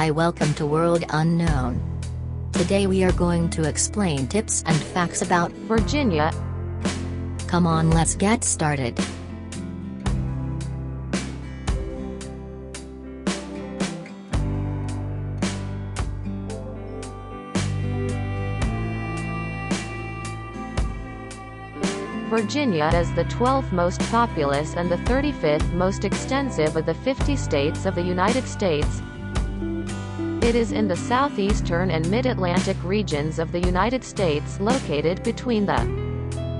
Hi, welcome to World Unknown. Today we are going to explain tips and facts about Virginia. Come on, let's get started. Virginia is the 12th most populous and the 35th most extensive of the 50 states of the United States. It is in the southeastern and mid-Atlantic regions of the United States, located between the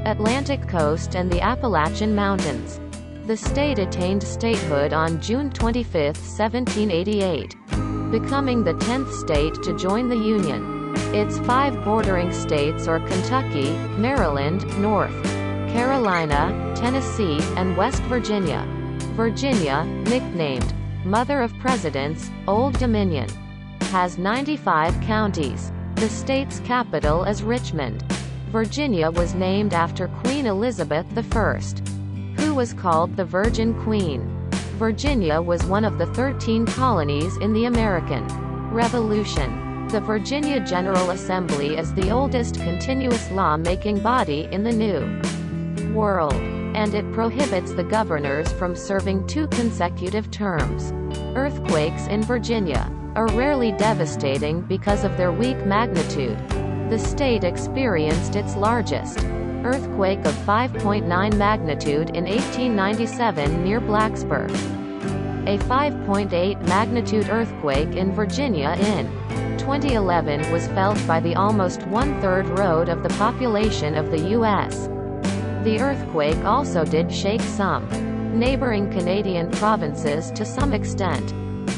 Atlantic coast and the Appalachian Mountains. The state attained statehood on June 25, 1788, becoming the 10th state to join the Union. Its 5 bordering states are Kentucky, Maryland, North Carolina, Tennessee, and West Virginia. Virginia, nicknamed Mother of Presidents, Old Dominion, has 95 counties. The state's capital is Richmond. Virginia was named after Queen Elizabeth I, who was called the Virgin Queen. Virginia was one of the 13 colonies in the American Revolution. The Virginia General Assembly is the oldest continuous law-making body in the New World, and it prohibits the governors from serving 2 consecutive terms. Earthquakes in Virginia are rarely devastating because of their weak magnitude. The state experienced its largest earthquake of 5.9 magnitude in 1897 near Blacksburg. A 5.8 magnitude earthquake in Virginia in 2011 was felt by the almost 1/3 road of the population of the U.S. The earthquake also did shake some neighboring Canadian provinces to some extent.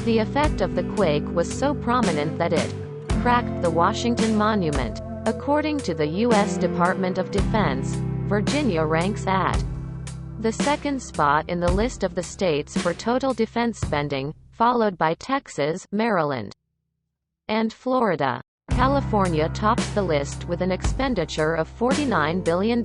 The effect of the quake was so prominent that it cracked the Washington Monument. According to the U.S. Department of Defense, Virginia ranks at the 2nd spot in the list of the states for total defense spending, followed by Texas, Maryland, and Florida. California tops the list with an expenditure of $49 billion.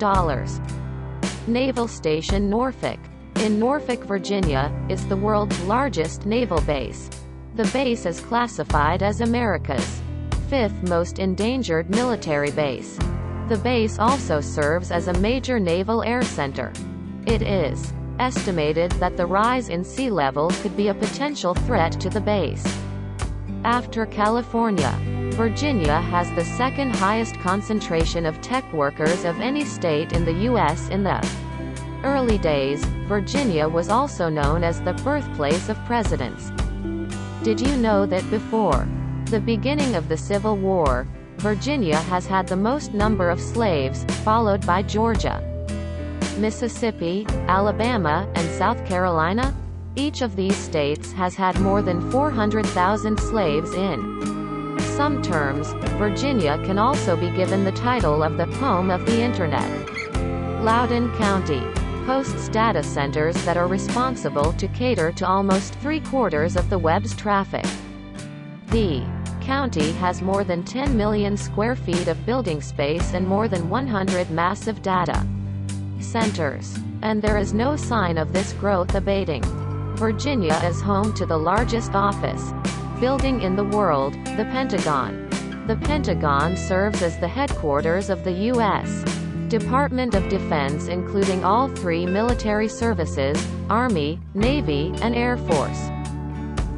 Naval Station Norfolk, in Norfolk, Virginia, is the world's largest naval base. The base is classified as America's 5th most endangered military base. The base also serves as a major naval air center. It is estimated that the rise in sea level could be a potential threat to the base. After California, Virginia has the 2nd highest concentration of tech workers of any state in the U.S. In the early days, Virginia was also known as the birthplace of presidents. Did you know that before the beginning of the Civil War, Virginia has had the most number of slaves, followed by Georgia, Mississippi, Alabama, and South Carolina? Each of these states has had more than 400,000 slaves in some terms. Virginia can also be given the title of the home of the Internet. Loudoun County hosts data centers that are responsible to cater to almost 3/4 of the web's traffic. The county has more than 10 million square feet of building space and more than 100 massive data centers. And there is no sign of this growth abating. Virginia is home to the largest office building in the world, the Pentagon. The Pentagon serves as the headquarters of the U.S. Department of Defense, including all 3 military services, Army, Navy, and Air Force.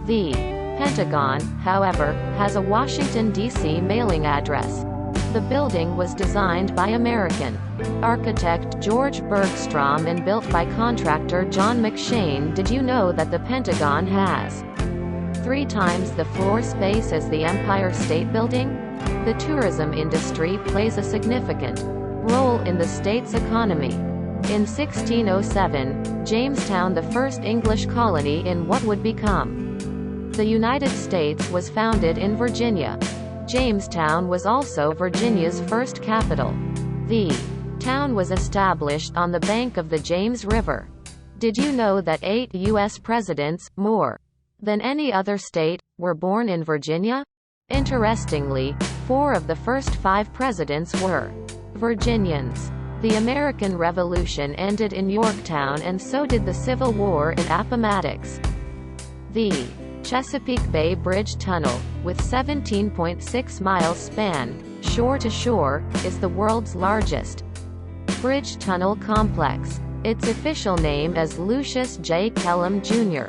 The Pentagon, however, has a Washington, D.C. mailing address. The building was designed by American architect George Bergstrom and built by contractor John McShane. Did you know that the Pentagon has 3 times the floor space as the Empire State Building? The tourism industry plays a significant role in the state's economy. In 1607, Jamestown, the first English colony in what would become the United States, was founded in Virginia. Jamestown was also Virginia's first capital. The town was established on the bank of the James River. Did you know that 8 U.S. presidents, more than any other state, were born in Virginia? Interestingly, 4 of the first 5 presidents were Virginians. The American Revolution ended in Yorktown, and so did the Civil War in Appomattox. The Chesapeake Bay Bridge Tunnel, with 17.6 miles span, shore to shore, is the world's largest bridge tunnel complex. Its official name is Lucius J. Kellum Jr.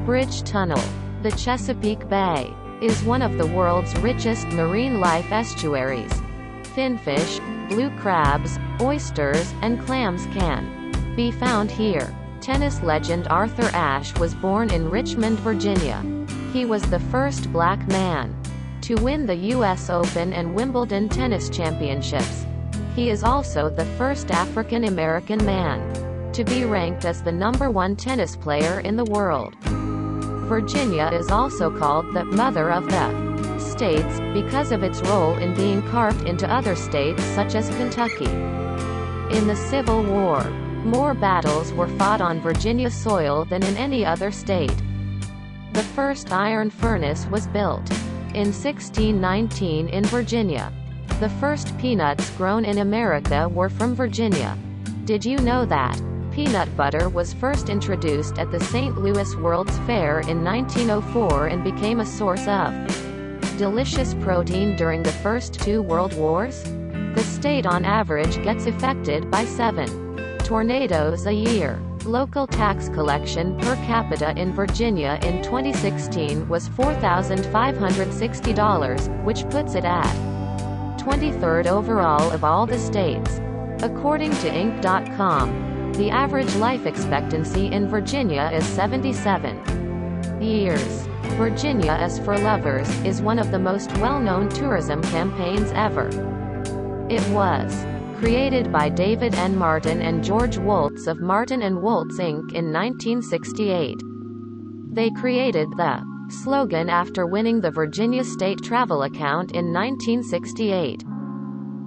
Bridge Tunnel. The Chesapeake Bay is one of the world's richest marine life estuaries. Finfish, blue crabs, oysters, and clams can be found here. Tennis legend Arthur Ashe was born in Richmond, Virginia. He was the first black man to win the U.S. Open and Wimbledon tennis championships. He is also the first African American man to be ranked as the #1 tennis player in the world. Virginia is also called the mother of the states, because of its role in being carved into other states such as Kentucky. In the Civil War, more battles were fought on Virginia soil than in any other state. The first iron furnace was built in 1619 in Virginia. The first peanuts grown in America were from Virginia. Did you know that peanut butter was first introduced at the St. Louis World's Fair in 1904 and became a source of delicious protein during the first two world wars? The state on average gets affected by 7 tornadoes a year. Local tax collection per capita in Virginia in 2016 was $4,560, which puts it at 23rd overall of all the states. According to Inc.com, the average life expectancy in Virginia is 77 years. Virginia is for Lovers is one of the most well-known tourism campaigns ever. It was created by David N. Martin and George Woltz of Martin & Woltz Inc. in 1968. They created the slogan after winning the Virginia State Travel Account in 1968.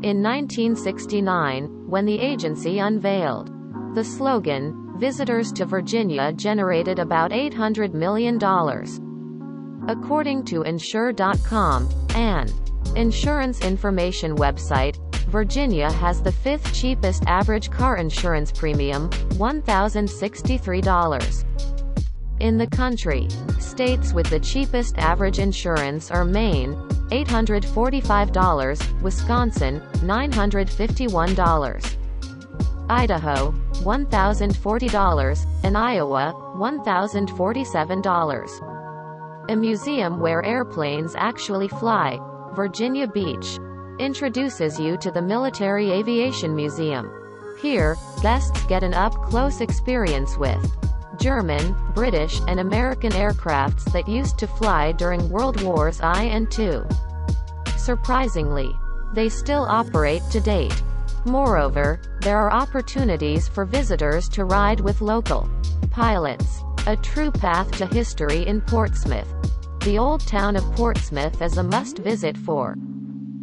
In 1969, when the agency unveiled the slogan, visitors to Virginia generated about $800 million. According to Insure.com, an insurance information website, Virginia has the 5th cheapest average car insurance premium, $1,063. In the country, states with the cheapest average insurance are Maine, $845, Wisconsin, $951. Idaho, $1,040, and Iowa, $1,047. A museum where airplanes actually fly, Virginia Beach, introduces you to the Military Aviation Museum. Here, guests get an up-close experience with German, British, and American aircrafts that used to fly during World Wars I and II. Surprisingly, they still operate to date. Moreover, there are opportunities for visitors to ride with local pilots. A true path to history in Portsmouth. The old town of Portsmouth is a must-visit for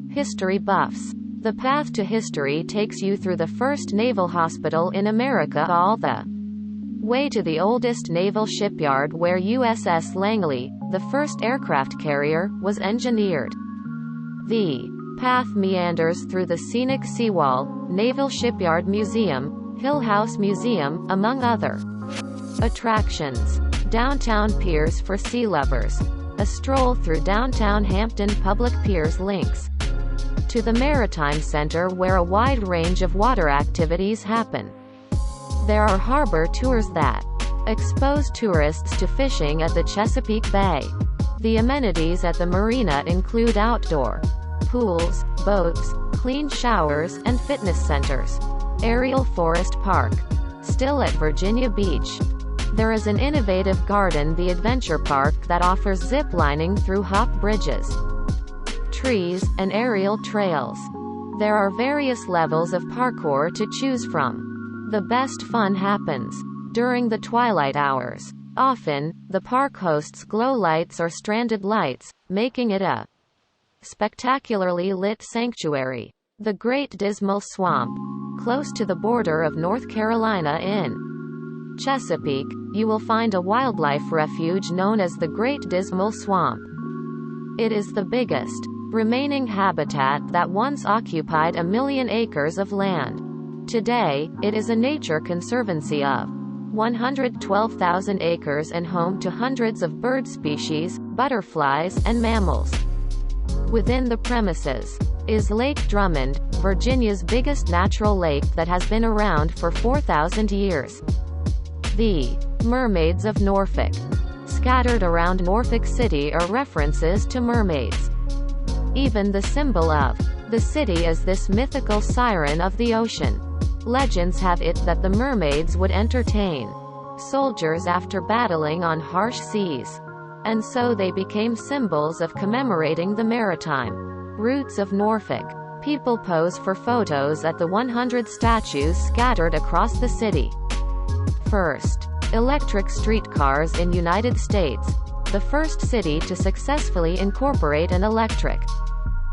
history buffs. The path to history takes you through the first naval hospital in America all the way to the oldest naval shipyard where USS Langley, the first aircraft carrier, was engineered. The path meanders through the scenic Seawall, Naval Shipyard Museum, Hill House Museum, among other attractions. Downtown Piers for sea lovers. A stroll through downtown Hampton Public Piers links to the Maritime Center where a wide range of water activities happen. There are harbor tours that expose tourists to fishing at the Chesapeake Bay. The amenities at the marina include outdoor pools, boats, clean showers, and fitness centers. Ariel Forest Park. Still at Virginia Beach, there is an innovative Garden the Adventure Park that offers zip lining through hop bridges, trees, and aerial trails. There are various levels of parkour to choose from. The best fun happens during the twilight hours. Often, the park hosts glow lights or stranded lights, making it a spectacularly lit sanctuary. The Great Dismal Swamp. Close to the border of North Carolina in Chesapeake, you will find a wildlife refuge known as the Great Dismal Swamp. It is the biggest remaining habitat that once occupied 1 million acres of land. Today, it is a nature conservancy of 112,000 acres and home to hundreds of bird species, butterflies, and mammals. Within the premises is Lake Drummond, Virginia's biggest natural lake that has been around for 4,000 years. The Mermaids of Norfolk. Scattered around Norfolk City are references to mermaids. Even the symbol of the city is this mythical siren of the ocean. Legends have it that the mermaids would entertain soldiers after battling on harsh seas, and so they became symbols of commemorating the maritime roots of Norfolk. People pose for photos at the 100 statues scattered across the city. First, electric streetcars in United States. The first city to successfully incorporate an electric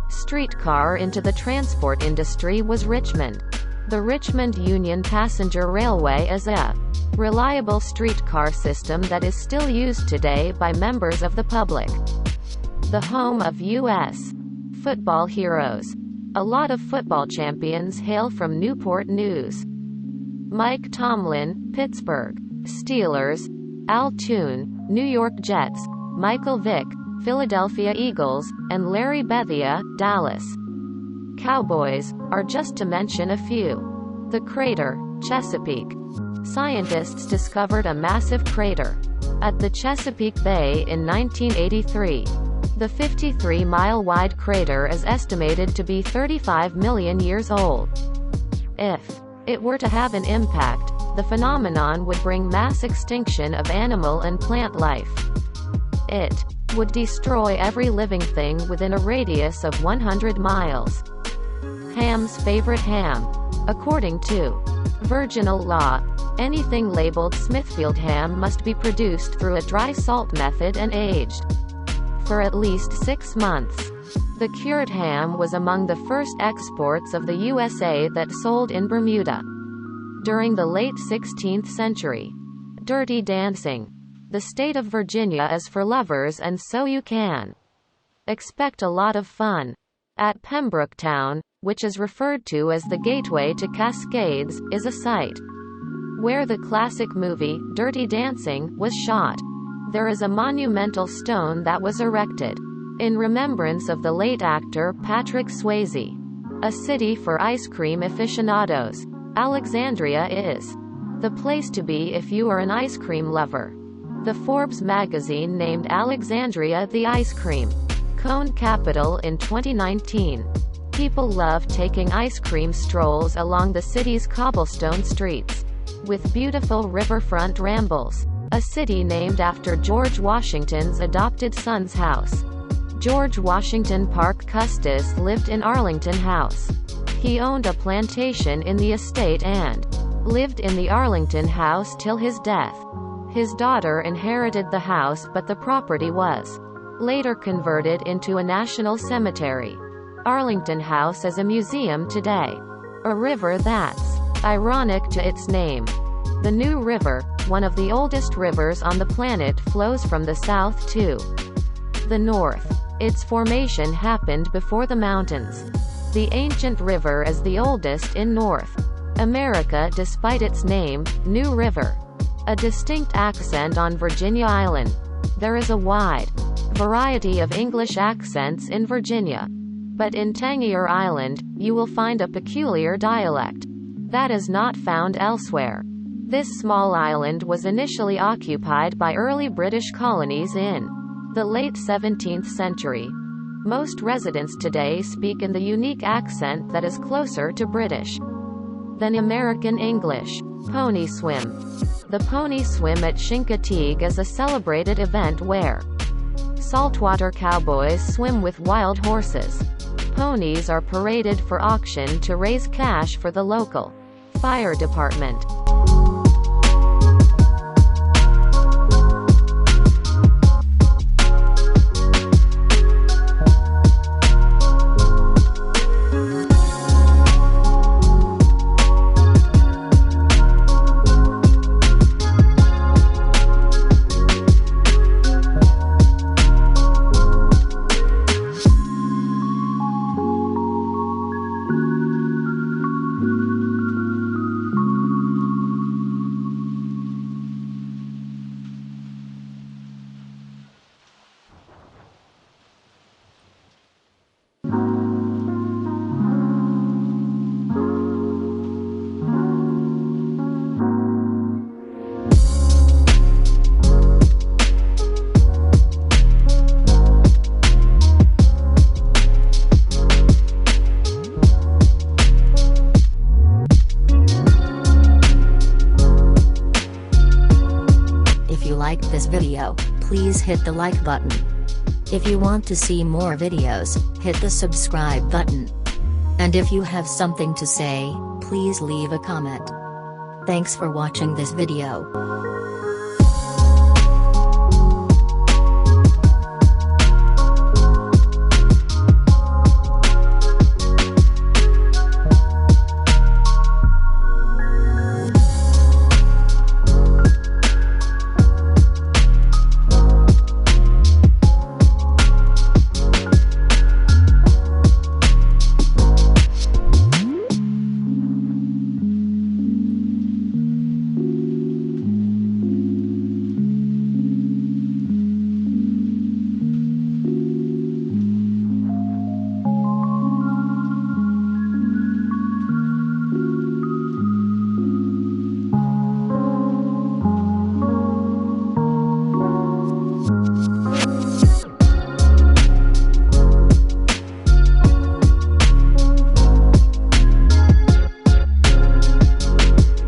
streetcar into the transport industry was Richmond. The Richmond Union Passenger Railway is a reliable streetcar system that is still used today by members of the public. The home of U.S. football heroes. A lot of football champions hail from Newport News. Mike Tomlin, Pittsburgh Steelers; Al Toon, New York Jets; Michael Vick, Philadelphia Eagles; and Larry Bethia, Dallas Cowboys, are just to mention a few. The crater, Chesapeake. Scientists discovered a massive crater at the Chesapeake Bay in 1983. The 53-mile-wide crater is estimated to be 35 million years old. If it were to have an impact, the phenomenon would bring mass extinction of animal and plant life. It would destroy every living thing within a radius of 100 miles. Ham's favorite ham. According to virginal law, anything labeled Smithfield ham must be produced through a dry salt method and aged for at least 6 months. The cured ham was among the first exports of the USA that sold in Bermuda. During the late 16th century. Dirty Dancing. The state of Virginia is for lovers, and so you can expect a lot of fun. At Pembroketown, which is referred to as the Gateway to Cascades, is a site where the classic movie, Dirty Dancing, was shot. There is a monumental stone that was erected in remembrance of the late actor Patrick Swayze. A city for ice cream aficionados. Alexandria is the place to be if you are an ice cream lover. The Forbes magazine named Alexandria the ice cream cone capital in 2019. People love taking ice cream strolls along the city's cobblestone streets, with beautiful riverfront rambles. A city named after George Washington's adopted son's house. George Washington Parke Custis lived in Arlington House. He owned a plantation in the estate and lived in the Arlington House till his death. His daughter inherited the house, but the property was later converted into a national cemetery. Arlington House is a museum today. A river that's ironic to its name. The New River, one of the oldest rivers on the planet, flows from the south to the north. Its formation happened before the mountains. The ancient river is the oldest in North America despite its name, New River. A distinct accent on Virginia Island. There is a wide variety of English accents in Virginia. But in Tangier Island, you will find a peculiar dialect that is not found elsewhere. This small island was initially occupied by early British colonies in the late 17th century. Most residents today speak in the unique accent that is closer to British than American English. Pony swim. The pony swim at Chincoteague is a celebrated event where saltwater cowboys swim with wild horses. Ponies are paraded for auction to raise cash for the local fire department. liked this video, please hit the like button. If you want to see more videos, hit the subscribe button. And if you have something to say, please leave a comment. Thanks for watching this video.